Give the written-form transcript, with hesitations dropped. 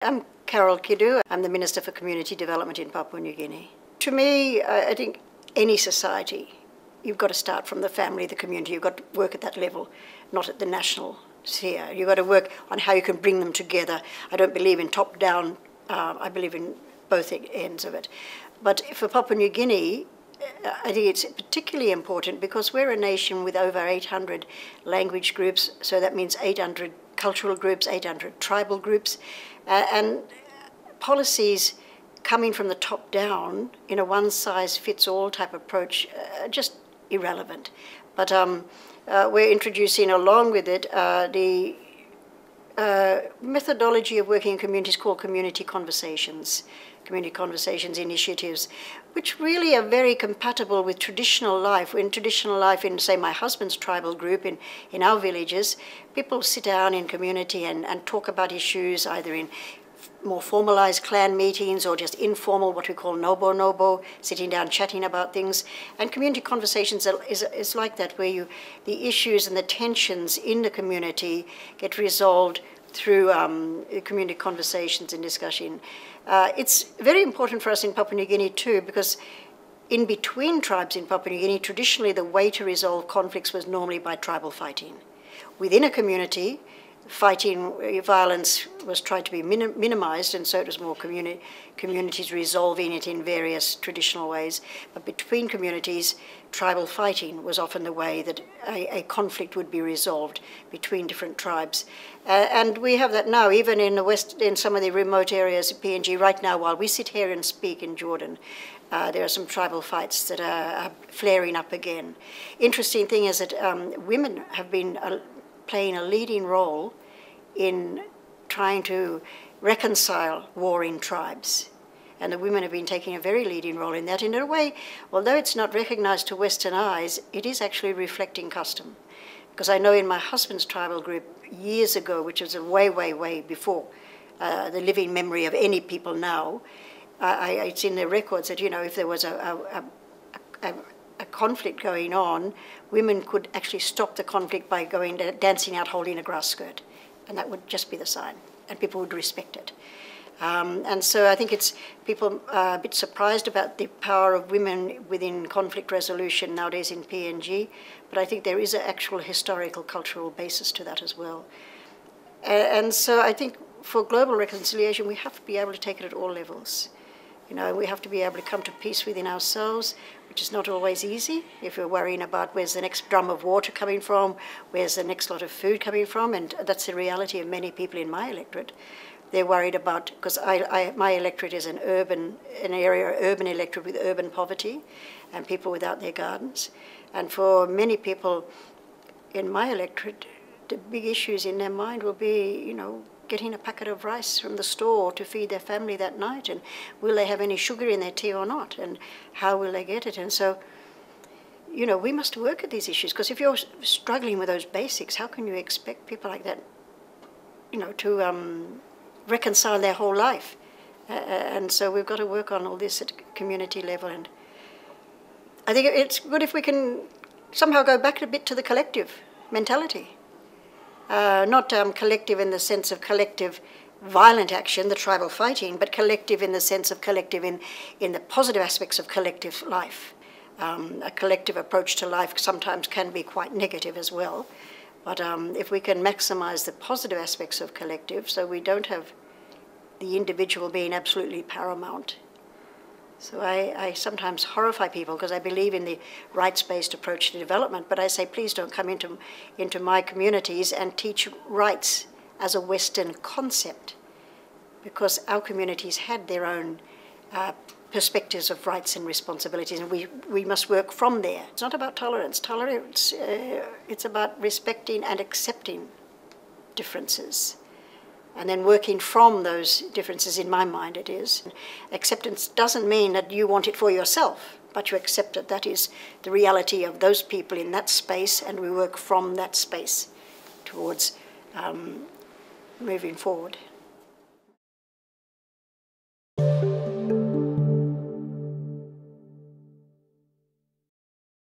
I'm Carol Kidu. I'm the Minister for Community Development in Papua New Guinea. To me, I think any society, you've got to start from the family, the community. You've got to work at that level, not at the national sphere. You've got to work on how you can bring them together. I don't believe in top-down. I believe in both ends of it. But for Papua New Guinea, I think it's particularly important because we're a nation with over 800 language groups, so that means 800 cultural groups, 800 tribal groups, and policies coming from the top down in a one-size-fits-all type approach are just irrelevant. But we're introducing along with it the methodology of working in communities called community conversations initiatives, which really are very compatible with traditional life. In traditional life, in, say, my husband's tribal group, in our villages, people sit down in community and talk about issues either in more formalized clan meetings or just informal, what we call nobo, sitting down chatting about things. And community conversations is like that, where the issues and the tensions in the community get resolved through community conversations and discussion. It's very important for us in Papua New Guinea too, because in between tribes in Papua New Guinea, traditionally the way to resolve conflicts was normally by tribal fighting. Within a community, violence was tried to be minimized, and so it was more communities resolving it in various traditional ways. But between communities, tribal fighting was often the way that a conflict would be resolved between different tribes. And we have that now, even in the West, in some of the remote areas of PNG. Right now, while we sit here and speak in Jordan, there are some tribal fights that are flaring up again. Interesting thing is that women have been playing a leading role in trying to reconcile warring tribes. And the women have been taking a very leading role in that. In a way, although it's not recognized to Western eyes, it is actually reflecting custom. Because I know in my husband's tribal group years ago, which was way before the living memory of any people now, it's in the records that, you know, if there was a conflict going on, women could actually stop the conflict by dancing out holding a grass skirt. And that would just be the sign, and people would respect it. And so I think people are a bit surprised about the power of women within conflict resolution nowadays in PNG, but I think there is an actual historical, cultural basis to that as well. And so I think for global reconciliation, we have to be able to take it at all levels. You know, we have to be able to come to peace within ourselves, which is not always easy if we're worrying about where's the next drum of water coming from, where's the next lot of food coming from, and that's the reality of many people in my electorate. They're worried about, because my electorate is an urban electorate with urban poverty and people without their gardens. And for many people in my electorate, the big issues in their mind will be, you know, getting a packet of rice from the store to feed their family that night, and will they have any sugar in their tea or not, and how will they get it? And so, you know, we must work at these issues, because if you're struggling with those basics, how can you expect people like that, you know, to reconcile their whole life? And so we've got to work on all this at community level, and I think it's good if we can somehow go back a bit to the collective mentality. Not collective in the sense of collective violent action, the tribal fighting, but collective in the sense of collective in the positive aspects of collective life. A collective approach to life sometimes can be quite negative as well, but if we can maximize the positive aspects of collective, so we don't have the individual being absolutely paramount. So I sometimes horrify people because I believe in the rights-based approach to development, but I say, please don't come into my communities and teach rights as a Western concept, because our communities had their own perspectives of rights and responsibilities, and we must work from there. It's not about tolerance. Tolerance, it's about respecting and accepting differences, and then working from those differences. In my mind, it is. Acceptance doesn't mean that you want it for yourself, but you accept that that is the reality of those people in that space, and we work from that space towards moving forward.